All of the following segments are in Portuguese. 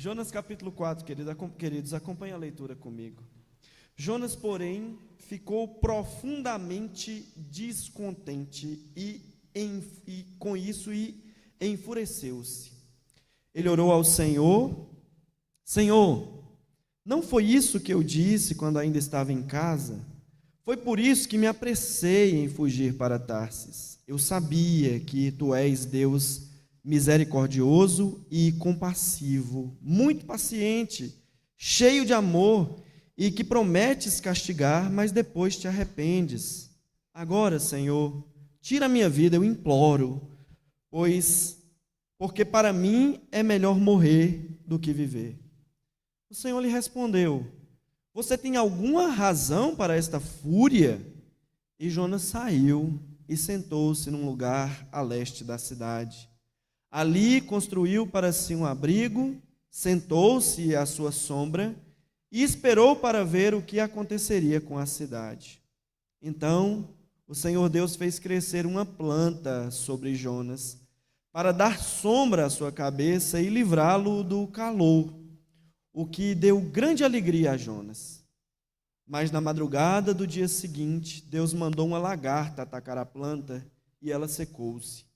Jonas capítulo 4, queridos, acompanhe a leitura comigo. Jonas, porém, ficou profundamente descontente e com isso enfureceu-se. Ele orou ao Senhor: Senhor, não foi isso que eu disse quando ainda estava em casa? Foi por isso que me apressei em fugir para Tarsis. Eu sabia que tu és Deus misericordioso e compassivo, muito paciente, cheio de amor, e que prometes castigar, mas depois te arrependes. Agora, Senhor, tira a minha vida, eu imploro, porque para mim é melhor morrer do que viver. O Senhor lhe respondeu: você tem alguma razão para esta fúria? E Jonas saiu e sentou-se num lugar a leste da cidade. Ali construiu para si um abrigo, sentou-se à sua sombra e esperou para ver o que aconteceria com a cidade. Então, o Senhor Deus fez crescer uma planta sobre Jonas, para dar sombra à sua cabeça e livrá-lo do calor, o que deu grande alegria a Jonas. Mas na madrugada do dia seguinte, Deus mandou uma lagarta atacar a planta e ela secou-se.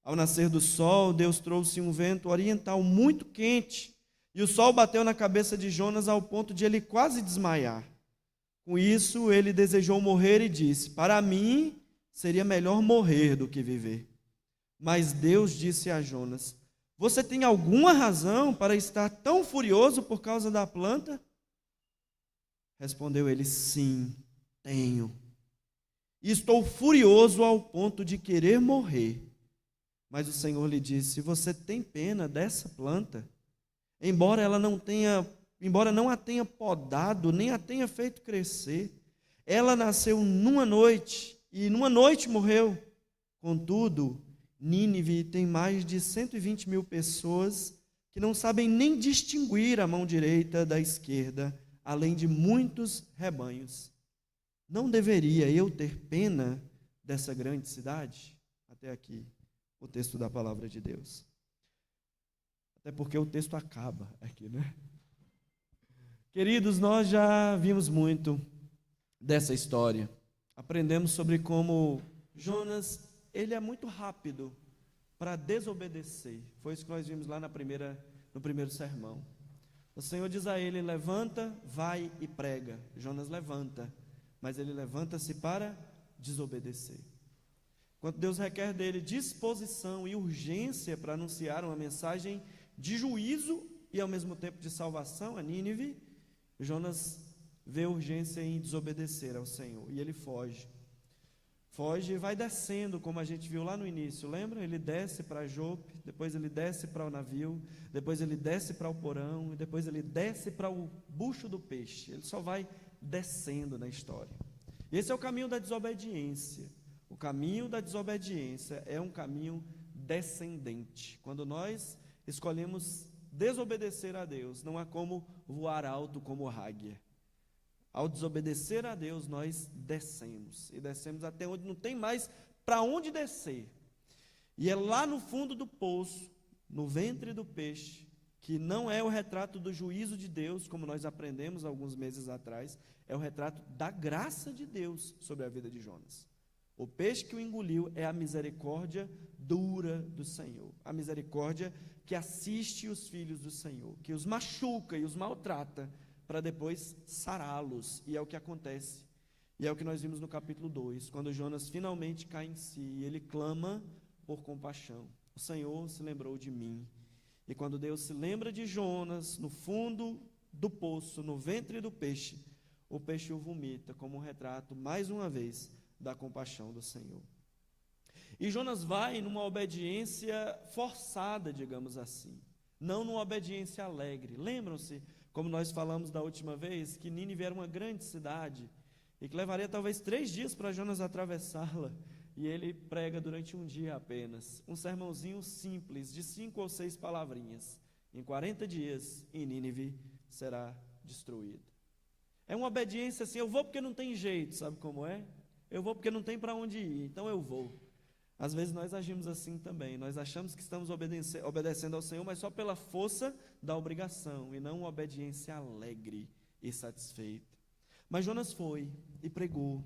Ao nascer do sol, Deus trouxe um vento oriental muito quente, e o sol bateu na cabeça de Jonas ao ponto de ele quase desmaiar. Com isso, ele desejou morrer e disse: para mim, seria melhor morrer do que viver. Mas Deus disse a Jonas: você tem alguma razão para estar tão furioso por causa da planta? Respondeu ele: sim, tenho. E estou furioso ao ponto de querer morrer. Mas o Senhor lhe disse: você tem pena dessa planta? Embora não a tenha podado, nem a tenha feito crescer, ela nasceu numa noite, e numa noite morreu. Contudo, Nínive tem mais de 120 mil pessoas que não sabem nem distinguir a mão direita da esquerda, além de muitos rebanhos. Não deveria eu ter pena dessa grande cidade? Até aqui o texto da palavra de Deus. Até porque o texto acaba aqui, né? Queridos, nós já vimos muito dessa história. Aprendemos sobre como Jonas, ele é muito rápido para desobedecer. Foi isso que nós vimos lá no primeiro sermão. O Senhor diz a ele: levanta, vai e prega. Jonas levanta, mas ele levanta-se para desobedecer. Enquanto Deus requer dele disposição e urgência para anunciar uma mensagem de juízo e ao mesmo tempo de salvação a Nínive, Jonas vê urgência em desobedecer ao Senhor e ele foge. Foge e vai descendo, como a gente viu lá no início, lembra? Ele desce para Jope, depois ele desce para o navio, depois ele desce para o porão, e depois ele desce para o bucho do peixe. Ele só vai descendo na história. Esse é o caminho da desobediência. O caminho da desobediência é um caminho descendente. Quando nós escolhemos desobedecer a Deus, não há como voar alto como águia. Ao desobedecer a Deus, nós descemos, e descemos até onde não tem mais para onde descer. E é lá no fundo do poço, no ventre do peixe, que não é o retrato do juízo de Deus, como nós aprendemos alguns meses atrás, é o retrato da graça de Deus sobre a vida de Jonas. O peixe que o engoliu é a misericórdia dura do Senhor, a misericórdia que assiste os filhos do Senhor, que os machuca e os maltrata, para depois sará-los, e é o que acontece, e é o que nós vimos no capítulo 2, quando Jonas finalmente cai em si, e ele clama por compaixão: o Senhor se lembrou de mim. E quando Deus se lembra de Jonas, no fundo do poço, no ventre do peixe, o peixe o vomita, como um retrato, mais uma vez, da compaixão do Senhor. E Jonas vai numa obediência forçada, digamos assim, não numa obediência alegre. Lembram-se, como nós falamos da última vez, que Nínive era uma grande cidade e que levaria talvez 3 dias para Jonas atravessá-la, e ele prega durante um dia apenas, um sermãozinho simples, de 5 ou 6 palavrinhas: em 40 dias, em Nínive será destruída. É uma obediência assim: eu vou porque não tem jeito, sabe como é? Eu vou porque não tem para onde ir, então eu vou. Às vezes nós agimos assim também. Nós achamos que estamos obedecendo ao Senhor, mas só pela força da obrigação, e não uma obediência alegre e satisfeita. Mas Jonas foi e pregou.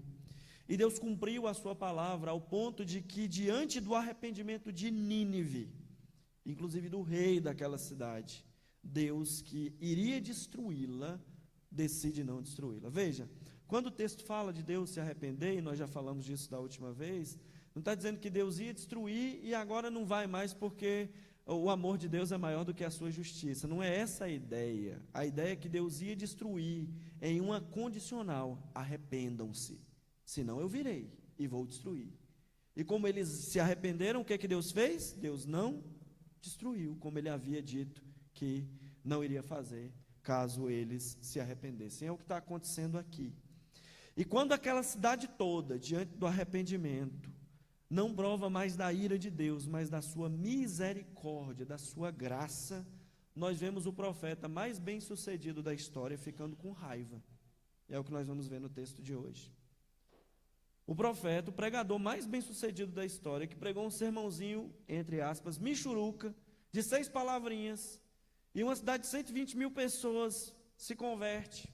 E Deus cumpriu a sua palavra ao ponto de que, diante do arrependimento de Nínive, inclusive do rei daquela cidade, Deus, que iria destruí-la, decide não destruí-la. Veja, quando o texto fala de Deus se arrepender, e nós já falamos disso da última vez, não está dizendo que Deus ia destruir e agora não vai mais porque o amor de Deus é maior do que a sua justiça. Não é essa a ideia. A ideia é que Deus ia destruir em uma condicional: arrependam-se, senão eu virei e vou destruir. E como eles se arrependeram, o que é que Deus fez? Deus não destruiu, como ele havia dito que não iria fazer caso eles se arrependessem. É o que está acontecendo aqui. E quando aquela cidade toda, diante do arrependimento, não prova mais da ira de Deus, mas da sua misericórdia, da sua graça, nós vemos o profeta mais bem sucedido da história ficando com raiva. É o que nós vamos ver no texto de hoje. O profeta, o pregador mais bem sucedido da história, que pregou um sermãozinho, entre aspas, michuruca, de 6 palavrinhas, e uma cidade de 120 mil pessoas se converte,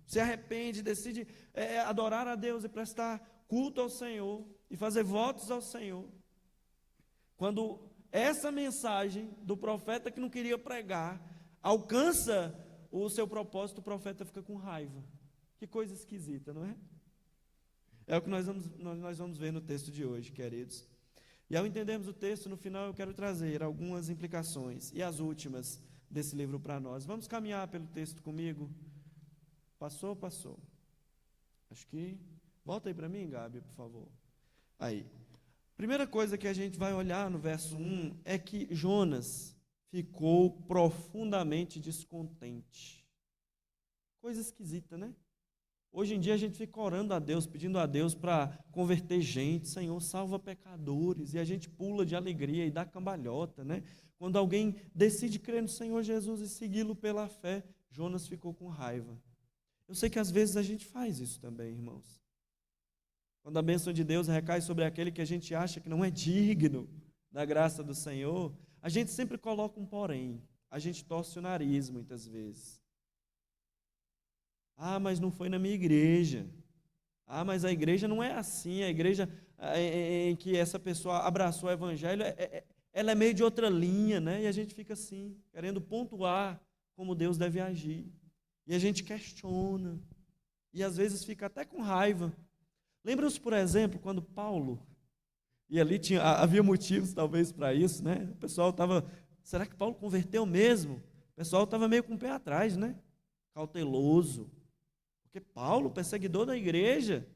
se arrepende, decide adorar a Deus e prestar culto ao Senhor e fazer votos ao Senhor. Quando essa mensagem do profeta que não queria pregar alcança o seu propósito, o profeta fica com raiva. Que coisa esquisita, não é? É o que nós vamos ver no texto de hoje, queridos. E ao entendermos o texto, no final eu quero trazer algumas implicações e as últimas desse livro para nós. Vamos caminhar pelo texto comigo? Passou? Acho que... Volta aí para mim, Gabi, por favor. Aí. Primeira coisa que a gente vai olhar no verso 1 é que Jonas ficou profundamente descontente. Coisa esquisita, né? Hoje em dia a gente fica orando a Deus, pedindo a Deus para converter gente. Senhor, salva pecadores. E a gente pula de alegria e dá cambalhota, né? Quando alguém decide crer no Senhor Jesus e segui-lo pela fé, Jonas ficou com raiva. Eu sei que às vezes a gente faz isso também, irmãos. Quando a bênção de Deus recai sobre aquele que a gente acha que não é digno da graça do Senhor, a gente sempre coloca um porém. A gente torce o nariz muitas vezes. Ah, mas não foi na minha igreja. Ah, mas a igreja não é assim. A igreja em que essa pessoa abraçou o evangelho, ela é meio de outra linha, né? E a gente fica assim, querendo pontuar como Deus deve agir. E a gente questiona. E às vezes fica até com raiva. Lembra-se, por exemplo, quando Paulo, e ali havia motivos talvez para isso, né? O pessoal estava, será que Paulo converteu mesmo? O pessoal estava meio com o pé atrás, né? Cauteloso. Porque Paulo, perseguidor da igreja,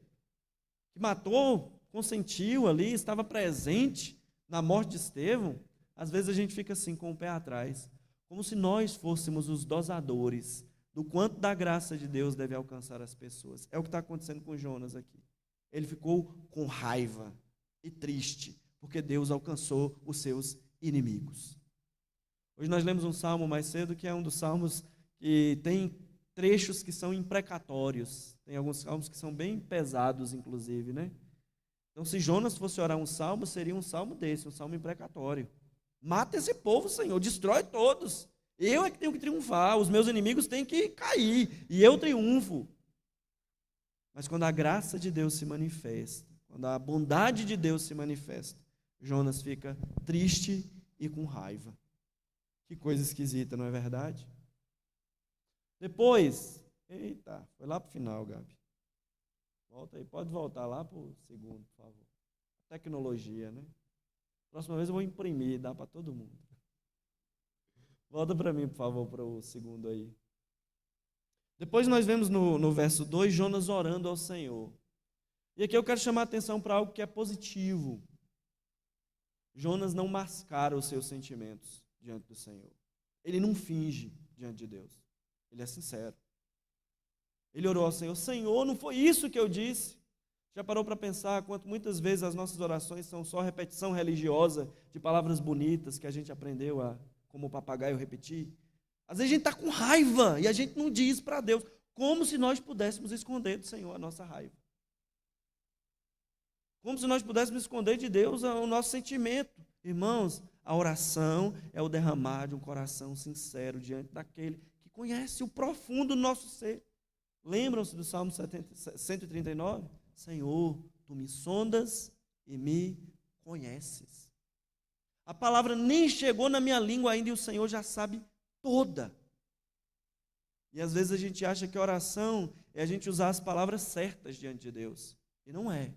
que matou, consentiu ali, estava presente na morte de Estevão, às vezes a gente fica assim com o pé atrás, como se nós fôssemos os dosadores do quanto da graça de Deus deve alcançar as pessoas. É o que está acontecendo com Jonas aqui. Ele ficou com raiva e triste, porque Deus alcançou os seus inimigos. Hoje nós lemos um salmo mais cedo, que é um dos salmos que tem trechos que são imprecatórios. Tem alguns salmos que são bem pesados, inclusive, né? Então, se Jonas fosse orar um salmo, seria um salmo desse, um salmo imprecatório. Mata esse povo, Senhor, destrói todos. Eu é que tenho que triunfar, os meus inimigos têm que cair, e eu triunfo. Mas quando a graça de Deus se manifesta, quando a bondade de Deus se manifesta, Jonas fica triste e com raiva. Que coisa esquisita, não é verdade? Depois, eita, foi lá para o final, Gabi. Volta aí, pode voltar lá para o segundo, por favor. Tecnologia, né? Próxima vez eu vou imprimir, dá para todo mundo. Volta para mim, por favor, para o segundo aí. Depois nós vemos no verso 2, Jonas orando ao Senhor. E aqui eu quero chamar a atenção para algo que é positivo. Jonas não mascara os seus sentimentos diante do Senhor. Ele não finge diante de Deus. Ele é sincero. Ele orou ao Senhor: Senhor, não foi isso que eu disse? Já parou para pensar quanto muitas vezes as nossas orações são só repetição religiosa de palavras bonitas que a gente aprendeu como papagaio repetir? Às vezes a gente está com raiva e a gente não diz para Deus, como se nós pudéssemos esconder do Senhor a nossa raiva. Como se nós pudéssemos esconder de Deus o nosso sentimento. Irmãos, a oração é o derramar de um coração sincero diante daquele que conhece o profundo do nosso ser. Lembram-se do Salmo 139? Senhor, tu me sondas e me conheces. A palavra nem chegou na minha língua ainda e o Senhor já sabe toda. E às vezes a gente acha que oração é a gente usar as palavras certas diante de Deus. E não é.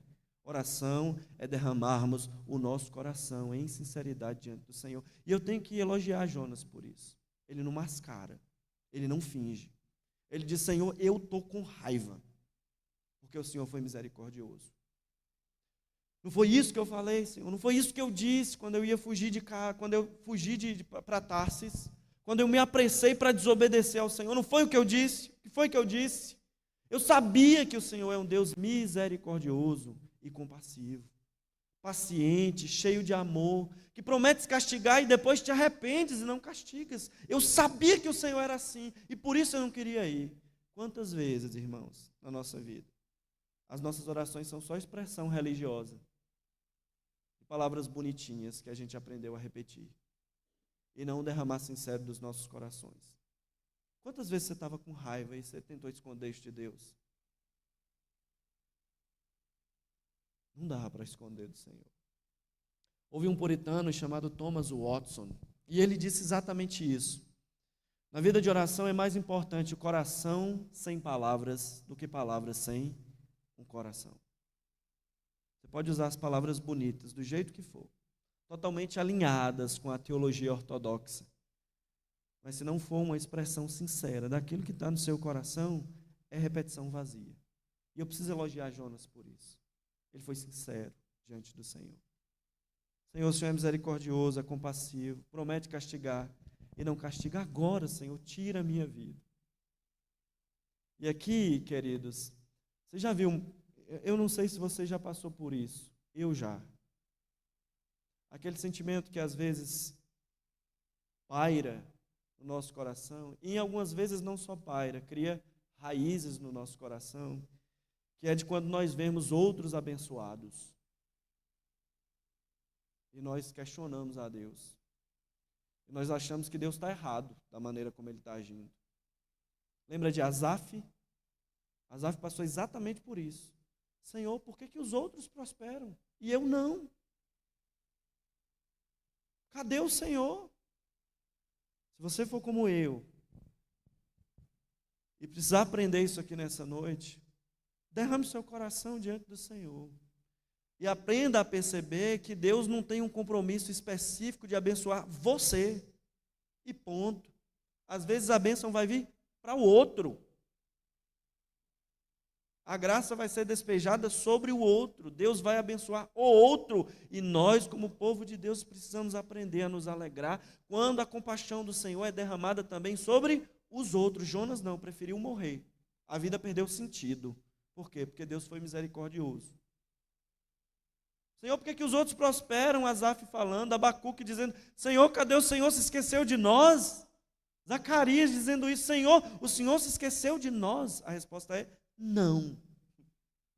Oração é derramarmos o nosso coração em sinceridade diante do Senhor. E eu tenho que elogiar Jonas por isso. Ele não mascara, ele não finge. Ele diz, Senhor, eu estou com raiva, porque o Senhor foi misericordioso. Não foi isso que eu falei, Senhor, não foi isso que eu disse quando eu ia fugir de cá, quando eu fugi para Tarsis, quando eu me apressei para desobedecer ao Senhor, não foi o que eu disse? O que foi que eu disse? Eu sabia que o Senhor é um Deus misericordioso e compassivo, paciente, cheio de amor, que promete castigar e depois te arrependes e não castigas. Eu sabia que o Senhor era assim e por isso eu não queria ir. Quantas vezes, irmãos, na nossa vida, as nossas orações são só expressão religiosa, de palavras bonitinhas que a gente aprendeu a repetir e não derramar sincero dos nossos corações. Quantas vezes você estava com raiva e você tentou esconder isso de Deus? Não dá para esconder do Senhor. Houve um puritano chamado Thomas Watson, e ele disse exatamente isso. Na vida de oração é mais importante o coração sem palavras do que palavras sem um coração. Você pode usar as palavras bonitas, do jeito que for, totalmente alinhadas com a teologia ortodoxa. Mas se não for uma expressão sincera daquilo que está no seu coração, é repetição vazia. E eu preciso elogiar Jonas por isso. Ele foi sincero diante do Senhor. Senhor, o Senhor é misericordioso, é compassivo, promete castigar e não castiga agora, Senhor, tira a minha vida. E aqui, queridos, você já viu, eu não sei se você já passou por isso, eu já. Aquele sentimento que às vezes paira no nosso coração, e em algumas vezes não só paira, cria raízes no nosso coração, que é de quando nós vemos outros abençoados. E nós questionamos a Deus. E nós achamos que Deus está errado da maneira como Ele está agindo. Lembra de Asaf? Asaf passou exatamente por isso. Senhor, por que os outros prosperam e eu não? Cadê o Senhor? Se você for como eu, e precisar aprender isso aqui nessa noite, derrame seu coração diante do Senhor. E aprenda a perceber que Deus não tem um compromisso específico de abençoar você. E ponto. Às vezes a bênção vai vir para o outro. A graça vai ser despejada sobre o outro. Deus vai abençoar o outro. E nós, como povo de Deus, precisamos aprender a nos alegrar quando a compaixão do Senhor é derramada também sobre os outros. Jonas não, preferiu morrer. A vida perdeu sentido. Por quê? Porque Deus foi misericordioso. Senhor, por que os outros prosperam? Asaf falando, Abacuque dizendo, Senhor, cadê o Senhor? Se esqueceu de nós? Zacarias dizendo isso, Senhor, o Senhor se esqueceu de nós? A resposta é, não.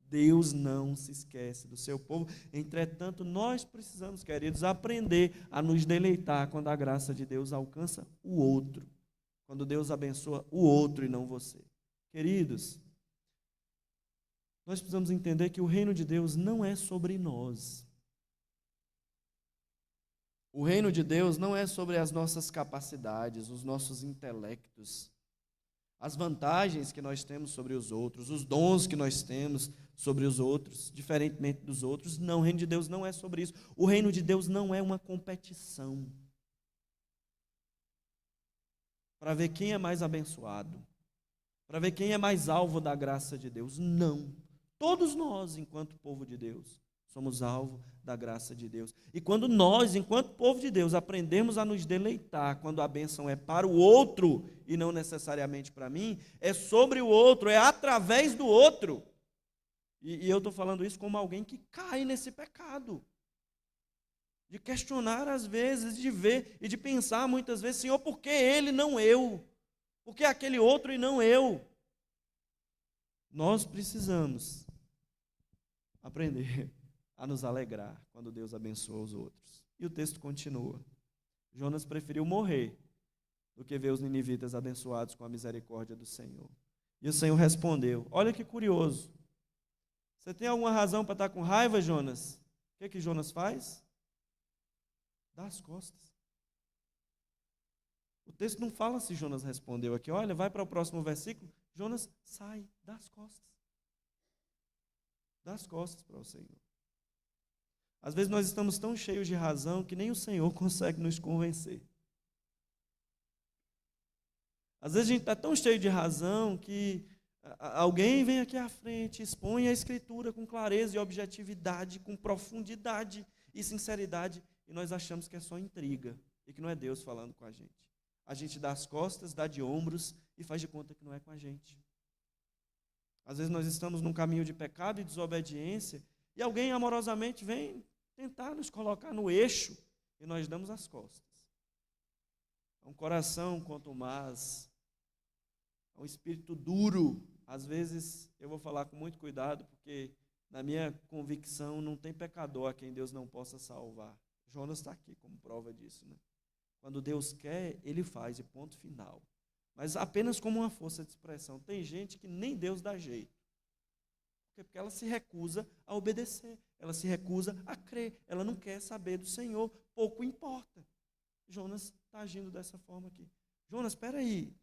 Deus não se esquece do seu povo. Entretanto, nós precisamos, queridos, aprender a nos deleitar quando a graça de Deus alcança o outro. Quando Deus abençoa o outro e não você. Queridos, nós precisamos entender que o reino de Deus não é sobre nós. O reino de Deus não é sobre as nossas capacidades, os nossos intelectos, as vantagens que nós temos sobre os outros, os dons que nós temos sobre os outros, diferentemente dos outros. Não, o reino de Deus não é sobre isso. O reino de Deus não é uma competição para ver quem é mais abençoado, para ver quem é mais alvo da graça de Deus. Não. Todos nós, enquanto povo de Deus, somos alvo da graça de Deus. E quando nós, enquanto povo de Deus, aprendemos a nos deleitar, quando a bênção é para o outro e não necessariamente para mim, é sobre o outro, é através do outro. E eu estou falando isso como alguém que cai nesse pecado. De questionar às vezes, de ver e de pensar muitas vezes, Senhor, por que ele, não eu? Por que aquele outro e não eu? Nós precisamos aprender a nos alegrar quando Deus abençoa os outros. E o texto continua. Jonas preferiu morrer do que ver os ninivitas abençoados com a misericórdia do Senhor. E o Senhor respondeu, olha que curioso, você tem alguma razão para estar com raiva, Jonas? O que Jonas faz? Dá as costas. O texto não fala se Jonas respondeu aqui. Olha, vai para o próximo versículo. Jonas sai, dá as costas. Dá as costas para o Senhor. Às vezes nós estamos tão cheios de razão que nem o Senhor consegue nos convencer. Às vezes a gente está tão cheio de razão que alguém vem aqui à frente, expõe a Escritura com clareza e objetividade, com profundidade e sinceridade, e nós achamos que é só intriga e que não é Deus falando com a gente. A gente dá as costas, dá de ombros e faz de conta que não é com a gente. Às vezes nós estamos num caminho de pecado e desobediência e alguém amorosamente vem tentar nos colocar no eixo e nós damos as costas. É um coração contumaz, é um espírito duro. Às vezes eu vou falar com muito cuidado porque na minha convicção não tem pecador a quem Deus não possa salvar. Jonas está aqui como prova disso, né? Quando Deus quer, Ele faz, e ponto final. Mas apenas como uma força de expressão. Tem gente que nem Deus dá jeito. Porque ela se recusa a obedecer, ela se recusa a crer, ela não quer saber do Senhor, pouco importa. Jonas está agindo dessa forma aqui. Jonas, espera aí,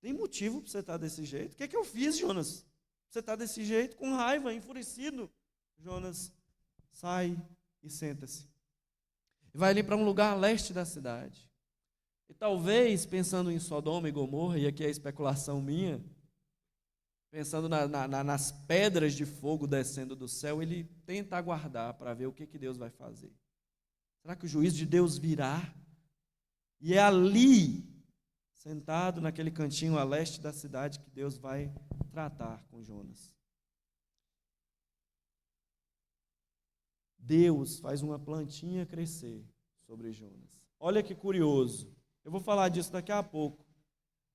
tem motivo para você estar desse jeito? O que eu fiz, Jonas? Você está desse jeito, com raiva, enfurecido. Jonas sai e senta-se. E vai ali para um lugar a leste da cidade. E talvez, pensando em Sodoma e Gomorra, e aqui é a especulação minha, pensando nas pedras de fogo descendo do céu, ele tenta aguardar para ver o que Deus vai fazer. Será que o juízo de Deus virá? E é ali, sentado naquele cantinho a leste da cidade, que Deus vai tratar com Jonas. Deus faz uma plantinha crescer sobre Jonas. Olha que curioso. Eu vou falar disso daqui a pouco.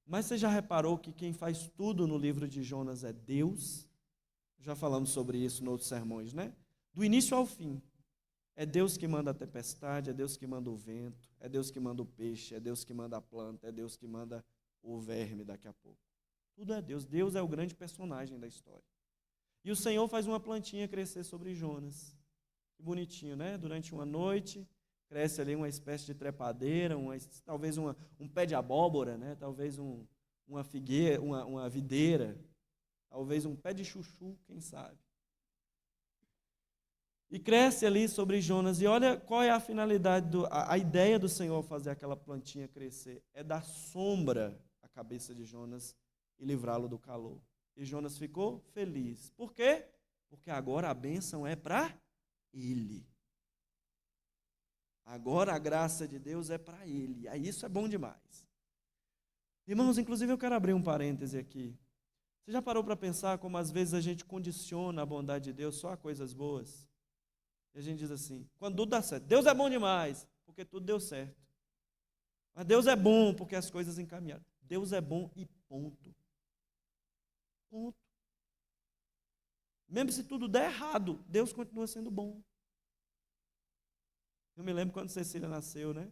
Mas você já reparou que quem faz tudo no livro de Jonas é Deus? Já falamos sobre isso em outros sermões, né? Do início ao fim. É Deus que manda a tempestade, é Deus que manda o vento, é Deus que manda o peixe, é Deus que manda a planta, é Deus que manda o verme daqui a pouco. Tudo é Deus. Deus é o grande personagem da história. E o Senhor faz uma plantinha crescer sobre Jonas. Que bonitinho, né? Durante uma noite, cresce ali uma espécie de trepadeira, talvez um pé de abóbora, né? Talvez uma figueira, uma videira, talvez um pé de chuchu, quem sabe. E cresce ali sobre Jonas. E olha qual é a finalidade, a ideia do Senhor fazer aquela plantinha crescer. É dar sombra à cabeça de Jonas e livrá-lo do calor. E Jonas ficou feliz. Por quê? Porque agora a bênção é para ele. Agora a graça de Deus é para ele. Aí isso é bom demais. Irmãos, inclusive eu quero abrir um parêntese aqui. Você já parou para pensar como às vezes a gente condiciona a bondade de Deus só a coisas boas? E a gente diz assim, quando tudo dá certo, Deus é bom demais, porque tudo deu certo. Mas Deus é bom porque as coisas encaminharam. Deus é bom e ponto. Ponto. Mesmo se tudo der errado, Deus continua sendo bom. Eu me lembro quando Cecília nasceu, né?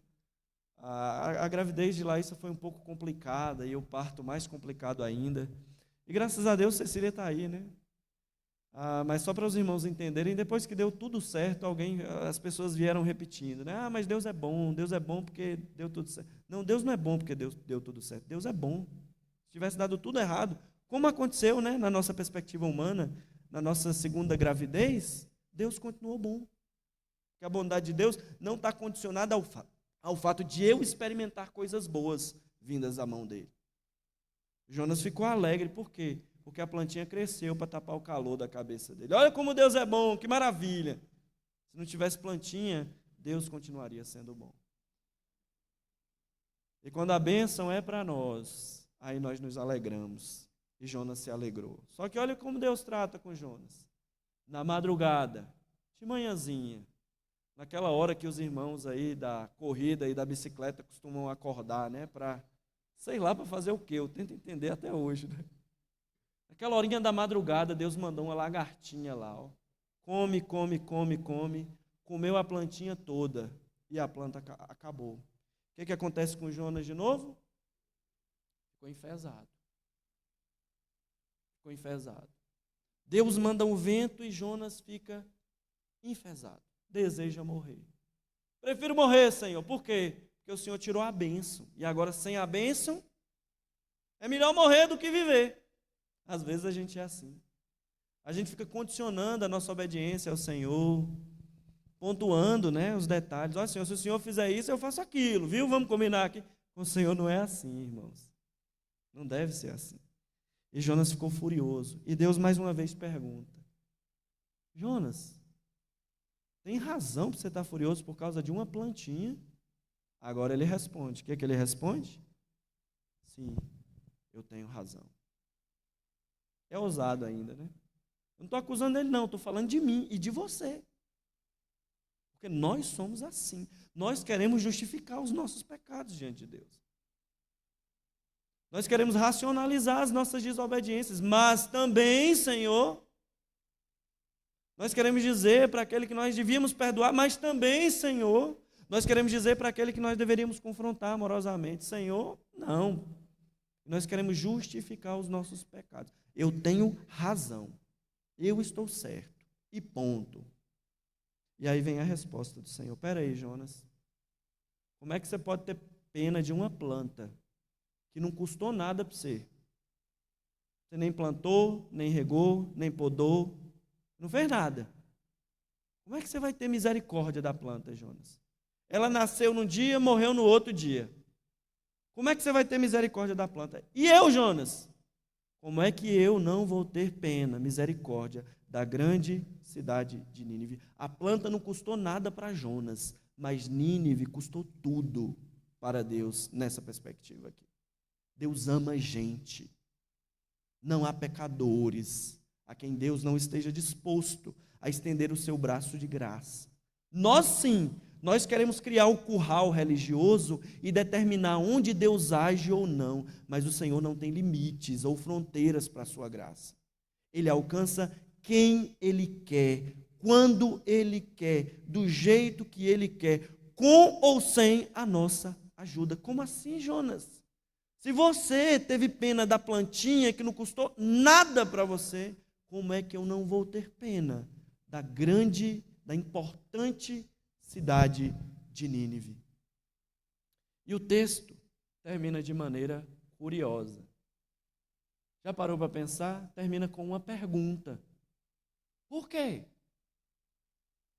A gravidez de Laísa foi um pouco complicada e o parto mais complicado ainda. E graças a Deus Cecília está aí, né? Mas só para os irmãos entenderem, depois que deu tudo certo, as pessoas vieram repetindo, né? Mas Deus é bom porque deu tudo certo. Não, Deus não é bom porque Deus deu tudo certo. Deus é bom. Se tivesse dado tudo errado, como aconteceu, né, na nossa perspectiva humana, na nossa segunda gravidez, Deus continuou bom. Porque a bondade de Deus não está condicionada ao fato de eu experimentar coisas boas vindas da mão dele. Jonas ficou alegre, por quê? Porque a plantinha cresceu para tapar o calor da cabeça dele. Olha como Deus é bom, que maravilha. Se não tivesse plantinha, Deus continuaria sendo bom. E quando a bênção é para nós, aí nós nos alegramos. E Jonas se alegrou. Só que olha como Deus trata com Jonas. Na madrugada, de manhãzinha, naquela hora que os irmãos aí da corrida e da bicicleta costumam acordar, né? Para, sei lá, para fazer o quê? Eu tento entender até hoje, né? Naquela horinha da madrugada, Deus mandou uma lagartinha lá, ó. come, come, come, come, comeu a plantinha toda e a planta acabou. O que acontece com Jonas de novo? Ficou enfesado. Ficou enfesado. Deus manda um vento e Jonas fica enfesado. Deseja morrer. Prefiro morrer, Senhor. Por quê? Porque o Senhor tirou a bênção. E agora, sem a bênção, é melhor morrer do que viver. Às vezes a gente é assim. A gente fica condicionando a nossa obediência ao Senhor, pontuando, né, os detalhes. Olha, Senhor, se o Senhor fizer isso, eu faço aquilo, viu? Vamos combinar aqui. Com o Senhor não é assim, irmãos. Não deve ser assim. E Jonas ficou furioso. E Deus mais uma vez pergunta: Jonas, tem razão para você estar furioso por causa de uma plantinha? Agora ele responde. O que é que ele responde? Sim, eu tenho razão. É ousado ainda, né? Eu não estou acusando ele, não. Estou falando de mim e de você. Porque nós somos assim. Nós queremos justificar os nossos pecados diante de Deus. Nós queremos racionalizar as nossas desobediências. Mas também, Senhor, nós queremos dizer para aquele que nós devíamos perdoar, mas também, Senhor, nós queremos dizer para aquele que nós deveríamos confrontar amorosamente: Senhor, não. Nós queremos justificar os nossos pecados. Eu tenho razão. Eu estou certo. E ponto. E aí vem a resposta do Senhor: espera aí, Jonas. Como é que você pode ter pena de uma planta que não custou nada para você? Você nem plantou, nem regou, nem podou, não fez nada. Como é que você vai ter misericórdia da planta, Jonas? Ela nasceu num dia, morreu no outro dia. Como é que você vai ter misericórdia da planta? E eu, Jonas? Como é que eu não vou ter pena, misericórdia da grande cidade de Nínive? A planta não custou nada para Jonas, mas Nínive custou tudo para Deus nessa perspectiva aqui. Deus ama gente. Não há pecadores a quem Deus não esteja disposto a estender o seu braço de graça. Nós sim, nós queremos criar o curral religioso e determinar onde Deus age ou não, mas o Senhor não tem limites ou fronteiras para a sua graça. Ele alcança quem Ele quer, quando Ele quer, do jeito que Ele quer, com ou sem a nossa ajuda. Como assim, Jonas? Se você teve pena da plantinha que não custou nada para você, como é que eu não vou ter pena da grande, da importante cidade de Nínive? E o texto termina de maneira curiosa. Já parou para pensar? Termina com uma pergunta. Por quê?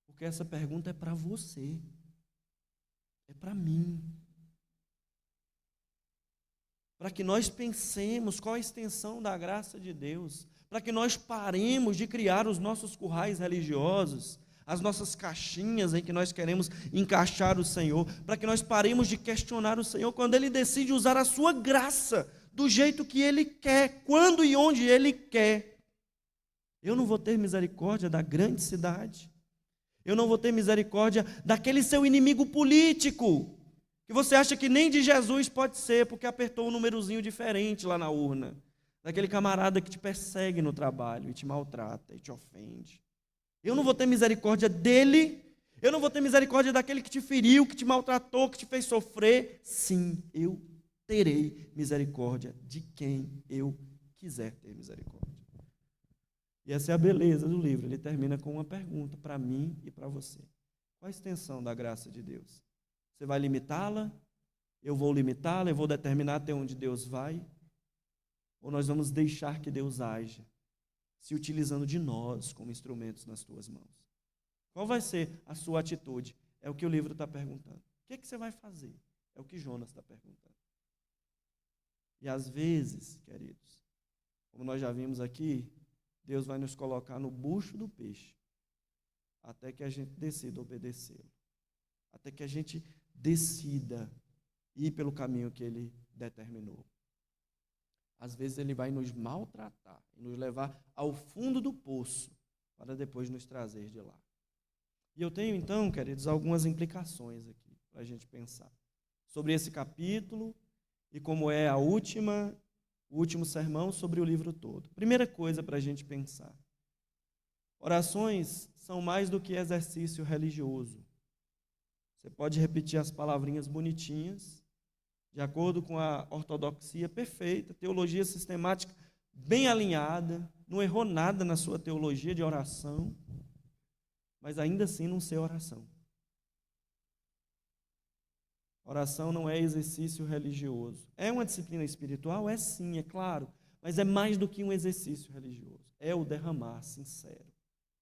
Porque essa pergunta é para você. É para mim. Para que nós pensemos qual a extensão da graça de Deus, para que nós paremos de criar os nossos currais religiosos, as nossas caixinhas em que nós queremos encaixar o Senhor, para que nós paremos de questionar o Senhor quando Ele decide usar a sua graça do jeito que Ele quer, quando e onde Ele quer. Eu não vou ter misericórdia da grande cidade, eu não vou ter misericórdia daquele seu inimigo político, que você acha que nem de Jesus pode ser, porque apertou um númerozinho diferente lá na urna, daquele camarada que te persegue no trabalho, e te maltrata, e te ofende. Eu não vou ter misericórdia dele, eu não vou ter misericórdia daquele que te feriu, que te maltratou, que te fez sofrer. Sim, eu terei misericórdia de quem eu quiser ter misericórdia. E essa é a beleza do livro, ele termina com uma pergunta para mim e para você. Qual a extensão da graça de Deus? Você vai limitá-la? Eu vou limitá-la? Eu vou determinar até onde Deus vai? Ou nós vamos deixar que Deus haja, se utilizando de nós como instrumentos nas tuas mãos? Qual vai ser a sua atitude? É o que o livro está perguntando. O que é que você vai fazer? É o que Jonas está perguntando. E às vezes, queridos, como nós já vimos aqui, Deus vai nos colocar no bucho do peixe, até que a gente decida obedecê-lo, até que a gente decida ir pelo caminho que Ele determinou. Às vezes Ele vai nos maltratar, nos levar ao fundo do poço, para depois nos trazer de lá. E eu tenho então, queridos, algumas implicações aqui, para a gente pensar, sobre esse capítulo, e como é o último sermão sobre o livro todo. Primeira coisa para a gente pensar. Orações são mais do que exercício religioso. Você pode repetir as palavrinhas bonitinhas, de acordo com a ortodoxia perfeita, teologia sistemática bem alinhada, não errou nada na sua teologia de oração, mas ainda assim não ser oração. Oração não é exercício religioso. É uma disciplina espiritual? É sim, é claro, mas é mais do que um exercício religioso. É o derramar sincero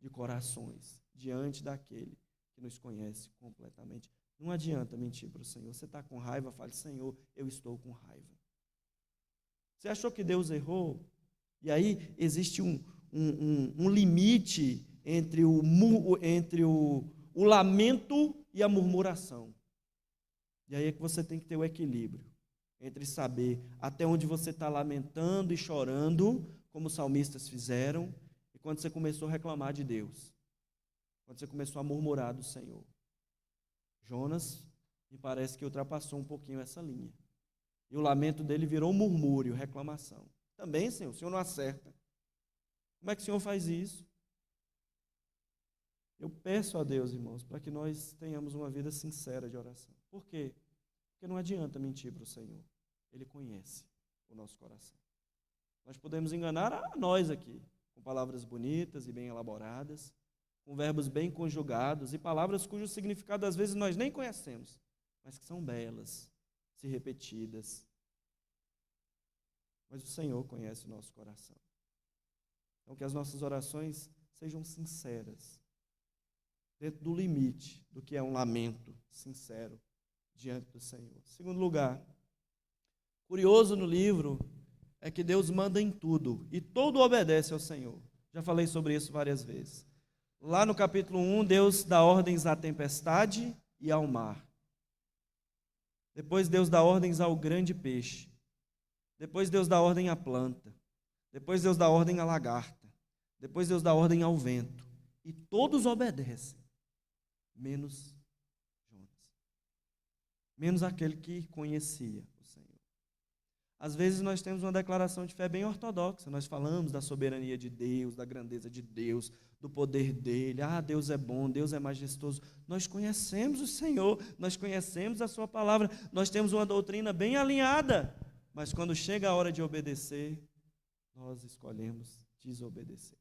de corações diante daquele que nos conhece completamente. Não adianta mentir para o Senhor. Você está com raiva, fale: Senhor, eu estou com raiva. Você achou que Deus errou? E aí existe um limite entre o lamento e a murmuração. E aí é que você tem que ter o equilíbrio entre saber até onde você está lamentando e chorando, como os salmistas fizeram, e quando você começou a reclamar de Deus, quando você começou a murmurar do Senhor. Jonas, me parece que ultrapassou um pouquinho essa linha. E o lamento dele virou murmúrio, reclamação. Também, Senhor, o Senhor não acerta. Como é que o Senhor faz isso? Eu peço a Deus, irmãos, para que nós tenhamos uma vida sincera de oração. Por quê? Porque não adianta mentir para o Senhor. Ele conhece o nosso coração. Nós podemos enganar a nós aqui, com palavras bonitas e bem elaboradas, com verbos bem conjugados e palavras cujo significado às vezes nós nem conhecemos, mas que são belas, se repetidas. Mas o Senhor conhece o nosso coração. Então, que as nossas orações sejam sinceras, dentro do limite do que é um lamento sincero diante do Senhor. Segundo lugar, curioso no livro é que Deus manda em tudo e tudo obedece ao Senhor. Já falei sobre isso várias vezes. Lá no capítulo 1, Deus dá ordens à tempestade e ao mar. Depois Deus dá ordens ao grande peixe. Depois Deus dá ordem à planta. Depois Deus dá ordem à lagarta. Depois Deus dá ordem ao vento. E todos obedecem, menos Jonas. Menos aquele que conhecia o Senhor. Às vezes nós temos uma declaração de fé bem ortodoxa. Nós falamos da soberania de Deus, da grandeza de Deus, do poder dele. Ah, Deus é bom, Deus é majestoso. Nós conhecemos o Senhor, nós conhecemos a sua palavra, nós temos uma doutrina bem alinhada. Mas quando chega a hora de obedecer, nós escolhemos desobedecer.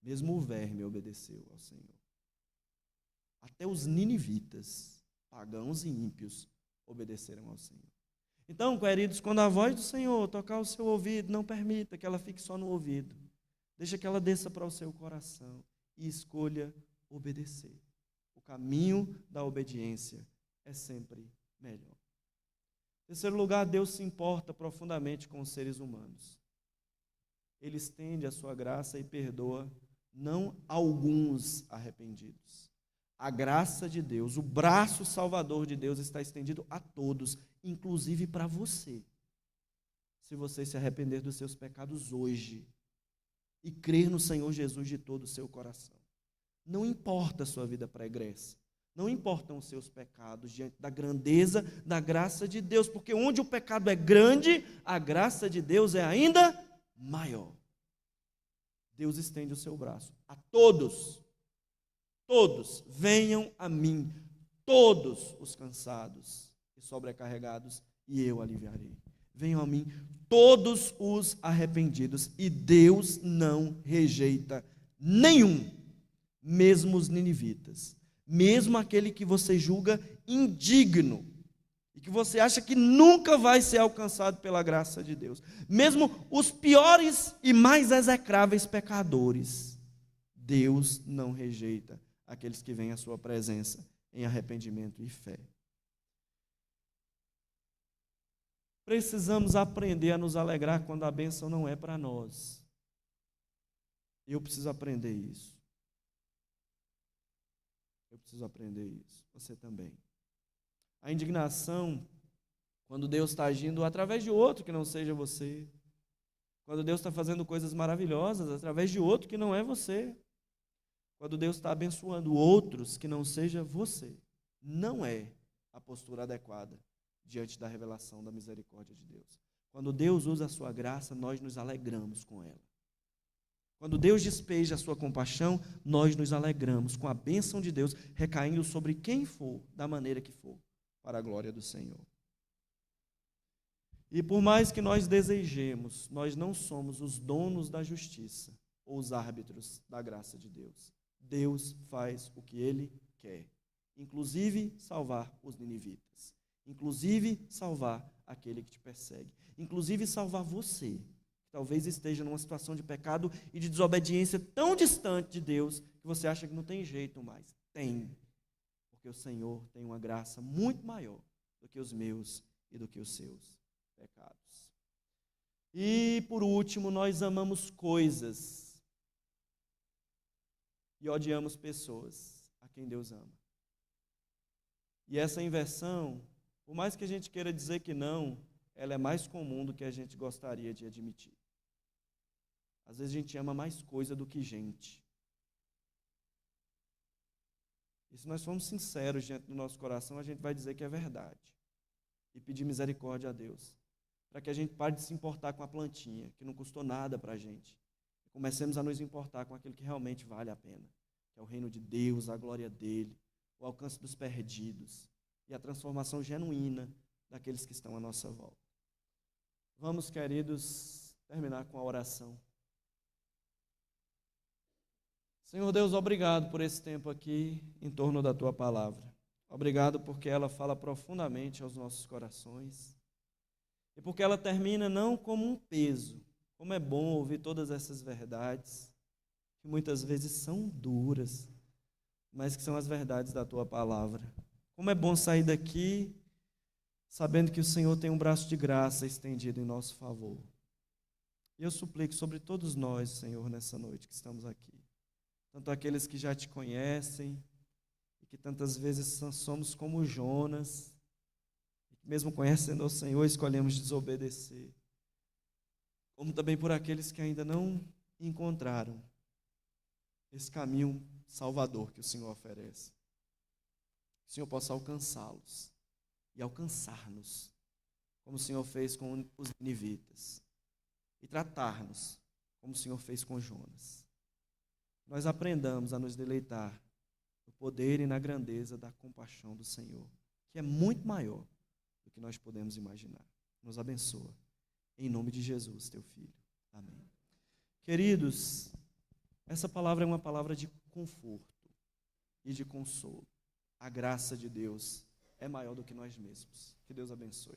Mesmo o verme obedeceu ao Senhor. Até os ninivitas, pagãos e ímpios, obedeceram ao Senhor. Então, queridos, quando a voz do Senhor tocar o seu ouvido, não permita que ela fique só no ouvido. Deixa que ela desça para o seu coração e escolha obedecer. O caminho da obediência é sempre melhor. Em terceiro lugar, Deus se importa profundamente com os seres humanos. Ele estende a sua graça e perdoa não alguns arrependidos. A graça de Deus, o braço salvador de Deus está estendido a todos, inclusive para você. Se você se arrepender dos seus pecados hoje e crer no Senhor Jesus de todo o seu coração. Não importa a sua vida pregressa, não importam os seus pecados diante da grandeza da graça de Deus, porque onde o pecado é grande, a graça de Deus é ainda maior. Deus estende o seu braço a todos. Todos venham a mim, todos os cansados e sobrecarregados, e eu aliviarei. Venham a mim todos os arrependidos, e Deus não rejeita nenhum, mesmo os ninivitas, mesmo aquele que você julga indigno, e que você acha que nunca vai ser alcançado pela graça de Deus, mesmo os piores e mais execráveis pecadores, Deus não rejeita aqueles que vêm à sua presença em arrependimento e fé. Precisamos aprender a nos alegrar quando a bênção não é para nós. Eu preciso aprender isso. Eu preciso aprender isso. Você também. A indignação, quando Deus está agindo através de outro que não seja você. Quando Deus está fazendo coisas maravilhosas através de outro que não é você. Quando Deus está abençoando outros que não seja você. Não é a postura adequada diante da revelação da misericórdia de Deus. Quando Deus usa a sua graça, nós nos alegramos com ela. Quando Deus despeja a sua compaixão, nós nos alegramos com a bênção de Deus recaindo sobre quem for, da maneira que for, para a glória do Senhor. E por mais que nós desejemos, nós não somos os donos da justiça ou os árbitros da graça de Deus. Deus faz o que Ele quer, inclusive salvar os ninivitas, inclusive salvar aquele que te persegue, inclusive salvar você, que talvez esteja numa situação de pecado e de desobediência tão distante de Deus que você acha que não tem jeito mais. Tem, porque o Senhor tem uma graça muito maior do que os meus e do que os seus pecados. E por último, nós amamos coisas e odiamos pessoas a quem Deus ama. E essa inversão, por mais que a gente queira dizer que não, ela é mais comum do que a gente gostaria de admitir. Às vezes a gente ama mais coisa do que gente. E se nós formos sinceros diante do nosso coração, a gente vai dizer que é verdade. E pedir misericórdia a Deus, para que a gente pare de se importar com a plantinha, que não custou nada para a gente. E comecemos a nos importar com aquilo que realmente vale a pena, que é o reino de Deus, a glória dele, o alcance dos perdidos e a transformação genuína daqueles que estão à nossa volta. Vamos, queridos, terminar com a oração. Senhor Deus, obrigado por esse tempo aqui em torno da Tua palavra. Obrigado porque ela fala profundamente aos nossos corações e porque ela termina não como um peso, como é bom ouvir todas essas verdades, que muitas vezes são duras, mas que são as verdades da Tua palavra. Como é bom sair daqui sabendo que o Senhor tem um braço de graça estendido em nosso favor. E eu suplico sobre todos nós, Senhor, nessa noite que estamos aqui, tanto aqueles que já Te conhecem, e que tantas vezes somos como Jonas, e que mesmo conhecendo o Senhor, escolhemos desobedecer, como também por aqueles que ainda não encontraram esse caminho salvador que o Senhor oferece. Que o Senhor possa alcançá-los e alcançar-nos, como o Senhor fez com os ninivitas, e tratar-nos como o Senhor fez com Jonas. Nós aprendamos a nos deleitar no poder e na grandeza da compaixão do Senhor, que é muito maior do que nós podemos imaginar. Nos abençoa. Em nome de Jesus, Teu Filho. Amém. Queridos, essa palavra é uma palavra de conforto e de consolo. A graça de Deus é maior do que nós mesmos. Que Deus abençoe.